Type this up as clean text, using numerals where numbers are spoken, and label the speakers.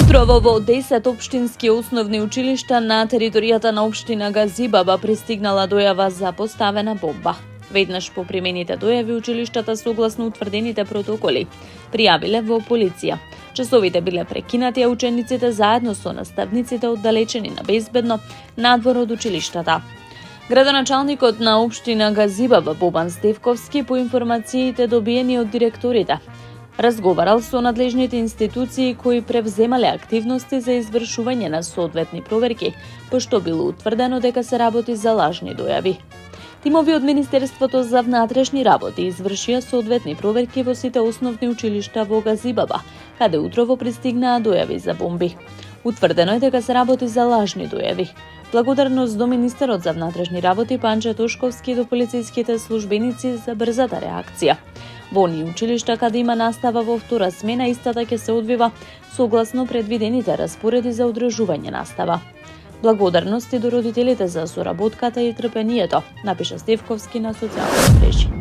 Speaker 1: Утрово во 10 општински основни училишта на територијата на општина Газибаба пристигнала дојава за поставена бомба. Веднаш по примените дојави училиштата согласно утврдените протоколи пријавиле во полиција. Часовите биле прекинати, а учениците заедно со наставниците оддалечени на безбедно надвор од училиштата. Градоначалникот на општина Газибаба Бобан Стевковски по информациите добиени од директорите разговарал со надлежните институции кои превземале активности за извршување на соодветни проверки, пошто било утврдено дека се работи за лажни дојави. Тимови од Министерството за внатрешни работи извршија соодветни проверки во сите основни училишта во Газибаба, каде утрово пристигнаа дојави за бомби. Утврдено е дека се работи за лажни дојави. Благодарност до министерот за внатрешни работи Панче Тошковски и до полициските службеници за брзата реакција. Во оние училишта каде има настава во втора смена, истата ќе се одвива согласно предвидените распореди за одржување настава. Благодарности до родителите за соработката и трпението, напиша Стевковски на социјалните мрежи.